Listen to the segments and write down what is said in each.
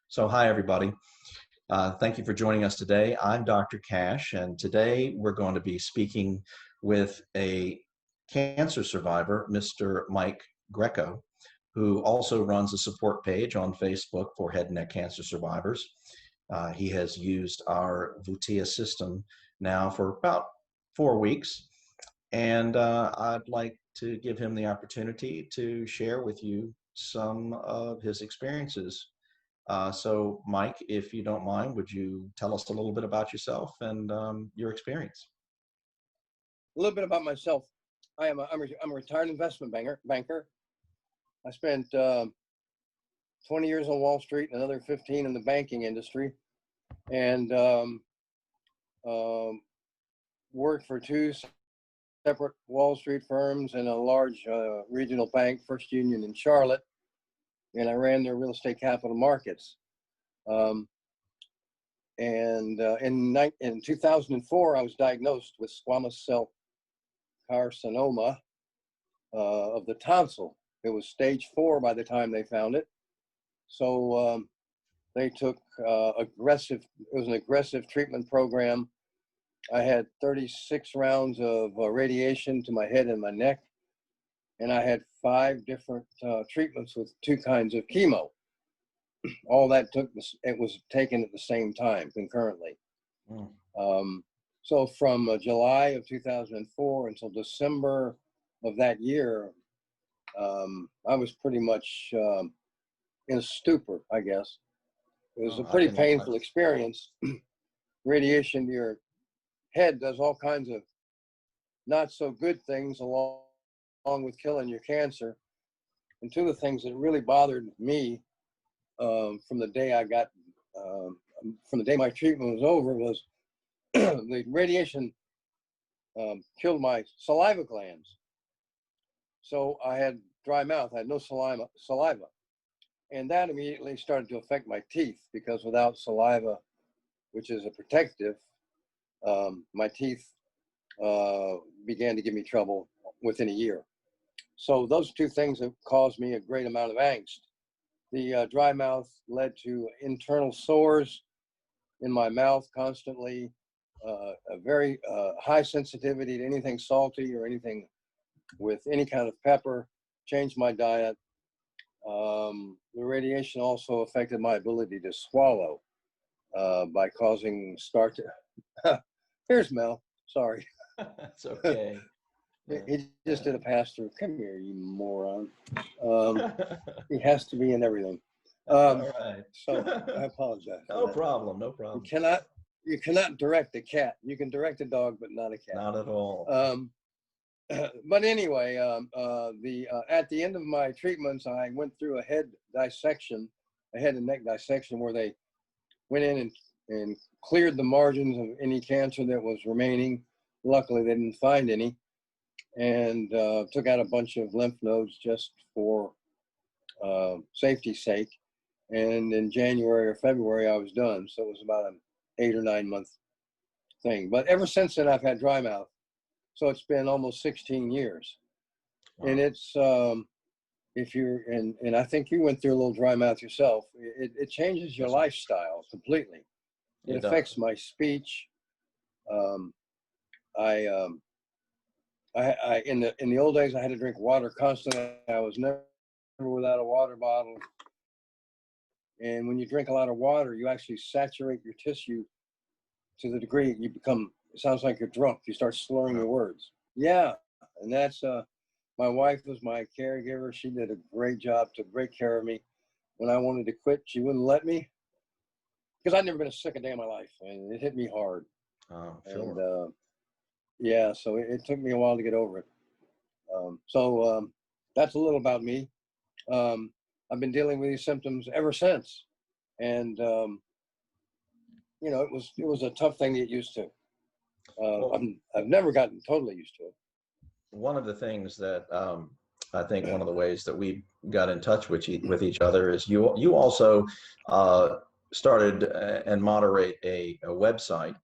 So hi, everybody. Thank you for joining us today. I'm Dr. Cash, and today we're going to be speaking with a cancer survivor, Mr. Mike Greco, who also runs a support page on Facebook for head and neck cancer survivors. He has used our Voutia system now for about 4 weeks, and I'd like to give him the opportunity to share with you some of his experiences. So, Mike, if you don't mind, would you tell us a little bit about yourself and your experience? A little bit about myself. I'm a retired investment banker. I spent 20 years on Wall Street and another 15 in the banking industry, and worked for two separate Wall Street firms and a large regional bank, First Union in Charlotte, and I ran their real estate capital markets. In 2004, I was diagnosed with squamous cell carcinoma of the tonsil. It was stage 4 by the time they found it. So they took it was an aggressive treatment program. I had 36 rounds of radiation to my head and my neck, and I had 5 different treatments with 2 kinds of chemo. All that it was taken at the same time, concurrently. So from July of 2004 until December of that year, I was pretty much in a stupor, I guess. It was a pretty painful experience. Radiation to your head does all kinds of not so good things along with killing your cancer. And 2 of the things that really bothered me from the day from the day my treatment was over was the radiation killed my saliva glands. So I had dry mouth. I had no saliva. And that immediately started to affect my teeth, because without saliva, which is a protective, my teeth began to give me trouble within a year. So those 2 things have caused me a great amount of angst. The dry mouth led to internal sores in my mouth constantly, a very high sensitivity to anything salty or anything with any kind of pepper, changed my diet. The radiation also affected my ability to swallow by causing Here's Mel, sorry. That's okay. He just did a pass-through. Come here, you moron. He has to be in everything. All right. So I apologize. No problem. No problem. You cannot direct a cat. You can direct a dog, but not a cat. Not at all. But anyway, at the end of my treatments, I went through a head and neck dissection, where they went in and cleared the margins of any cancer that was remaining. Luckily, they didn't find any, and took out a bunch of lymph nodes just for safety's sake. And in January or February, I was done. So it was about an 8 or 9 month thing. But ever since then, I've had dry mouth. So it's been almost 16 years. Wow. And it's, if you're, and I think you went through a little dry mouth yourself, it changes your lifestyle completely. It affects my speech. In the old days, I had to drink water constantly. I was never without a water bottle. And when you drink a lot of water, you actually saturate your tissue to the degree you become, it sounds like you're drunk. You start slurring your words. Yeah. And that's, my wife was my caregiver. She did a great job, took great care of me. When I wanted to quit, she wouldn't let me, because I'd never been sick a day in my life, and it hit me hard. Oh, sure. And yeah, so it took me a while to get over it. That's a little about me. I've been dealing with these symptoms ever since, and you know, it was a tough thing to get used to. I've never gotten totally used to it. One of the things that I think one of the ways that we got in touch with each other is you also started and moderate a website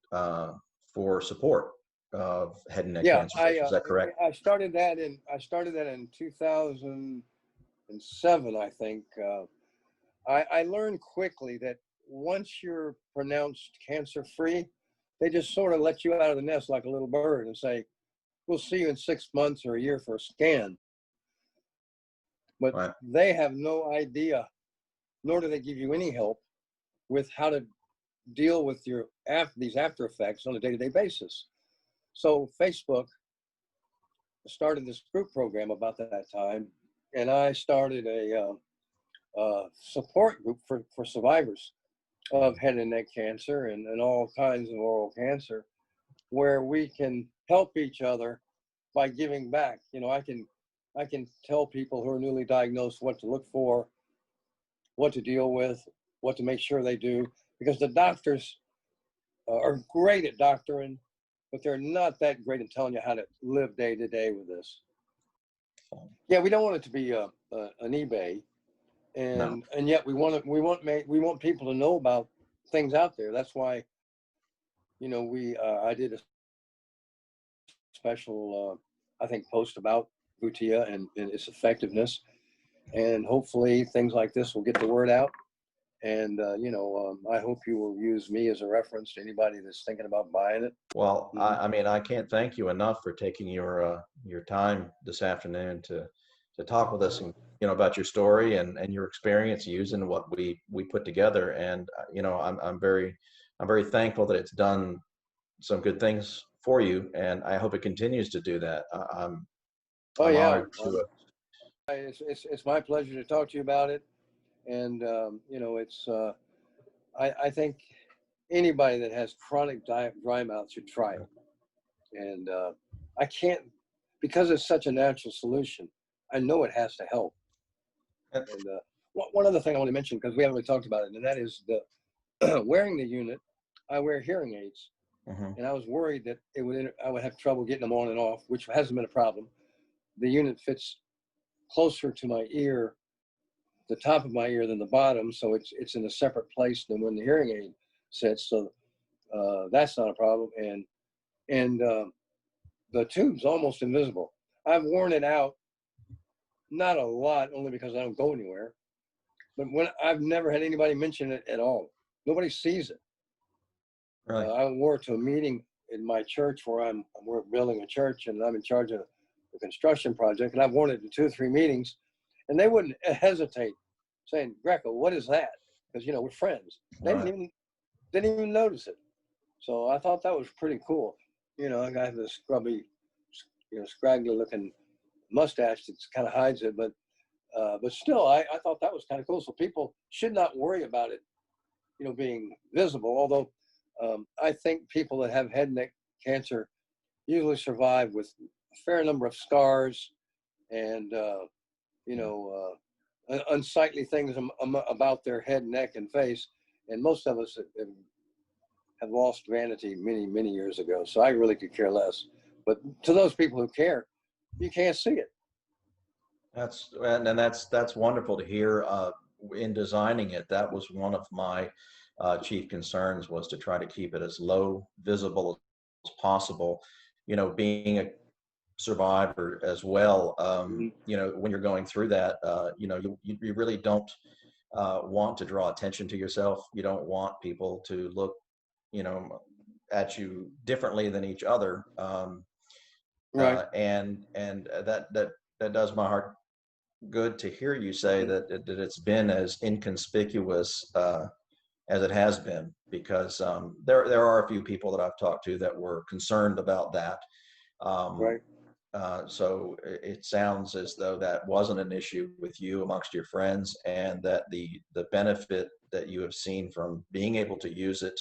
for support of head and neck cancer. Is that correct? I started that in 2007, I think. I learned quickly that once you're pronounced cancer free, they just sort of let you out of the nest like a little bird and say, we'll see you in 6 months or a year for a scan. But Right. they have no idea, nor do they give you any help with how to deal with these after effects on a day-to-day basis. So Facebook started this group program about that time, and I started a support group for survivors of head and neck cancer and all kinds of oral cancer, where we can help each other by giving back. I can tell people who are newly diagnosed what to look for, what to deal with, what to make sure they do, because the doctors are great at doctoring, but they're not that great at telling you how to live day to day with this. Yeah, we don't want it to be an eBay, No. and yet we want people to know about things out there. That's why, I did a special, I think, post about Voutia and its effectiveness, and hopefully things like this will get the word out. And I hope you will use me as a reference to anybody that's thinking about buying it. Well, I mean, I can't thank you enough for taking your time this afternoon to talk with us and about your story and your experience using what we put together. And I'm very thankful that it's done some good things for you, and I hope it continues to do that. Oh I'm yeah, honored to. it's my pleasure to talk to you about it. And it's I think anybody that has chronic dry mouth should try it. And I can't, because it's such a natural solution, I know it has to help. And one other thing I want to mention, because we haven't really talked about it, and that is the wearing the unit. I wear hearing aids, Mhm. and I was worried that I would have trouble getting them on and off, which hasn't been a problem. The unit fits closer to my ear, the top of my ear, than the bottom, so it's in a separate place than when the hearing aid sits. So that's not a problem, and the tube's almost invisible. I've worn it out, not a lot, only because I don't go anywhere. But when I've never had anybody mention it at all. Nobody sees it. Really? I wore it to a meeting in my church where we're building a church, and I'm in charge of the construction project. And I've worn it to 2 or 3 meetings, and they wouldn't hesitate saying, "Greco, what is that?" Because we're friends. They Right. didn't even notice it. So I thought that was pretty cool. I got this scrubby, scraggly looking mustache that kind of hides it, but still, I thought that was kind of cool. So people should not worry about it, being visible. Although I think people that have head and neck cancer usually survive with a fair number of scars and unsightly things about their head, neck, and face. And most of us have lost vanity many, many years ago. So I really could care less. But to those people who care, you can't see it. That's wonderful to hear. In designing it, that was one of my chief concerns, was to try to keep it as low visible as possible. Being a survivor as well, Mhm. when you're going through that, you really don't want to draw attention to yourself. You don't want people to look, you know, at you differently than each other. Right. And that does my heart good to hear you say Mhm. that it's been as inconspicuous as it has been, because there are a few people that I've talked to that were concerned about that. Um, Right. so it sounds as though that wasn't an issue with you amongst your friends, and that the benefit that you have seen from being able to use it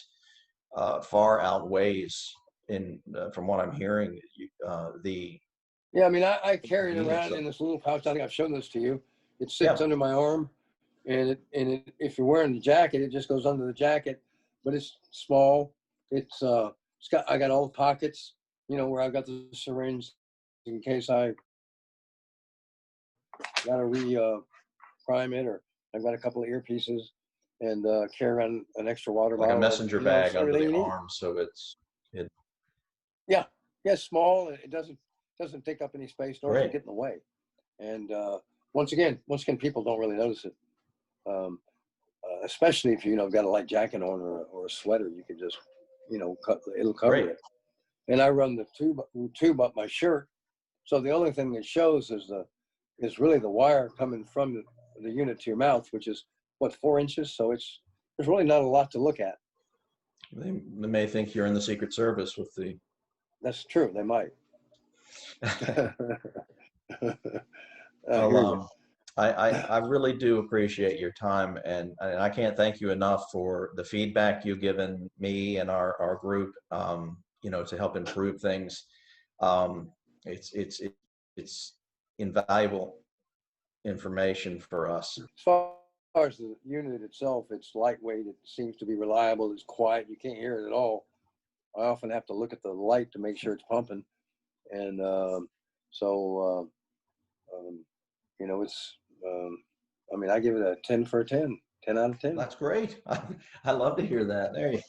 far outweighs, from what I'm hearing, the Yeah, I mean, I carry it convenience around of in this little pouch. I think I've shown this to you. It sits yeah. under my arm, if you're wearing the jacket, it just goes under the jacket. But it's small. I got all the pockets, where I've got the syringe in case I got to prime it, or I've got a couple of earpieces, and carry around an extra water Like a bottle, and messenger bag it's under everything the you need. arm, so it Yeah, yeah, small, and it doesn't take up any space, nor does it great. get in the way. And once again, people don't really notice it. Um, especially if got a light jacket on or a sweater, you can just it'll cover Great. it. And I run the tube up my shirt, so the only thing that shows is really the wire coming from the unit to your mouth, which is what, 4 inches. So there's really not a lot to look at. They may think you're in the Secret Service with the. That's true. They might. I Well, hear you. I really do appreciate your time, and I can't thank you enough for the feedback you've given me and our group, to help improve things. Um, it's invaluable information for us. As far as the unit itself, it's lightweight. It seems to be reliable. It's quiet. You can't hear it at all. I often have to look at the light to make sure it's pumping. And so, it's, I mean, I give it a 10 for a 10, 10 out of 10. That's great. I love to hear that. There you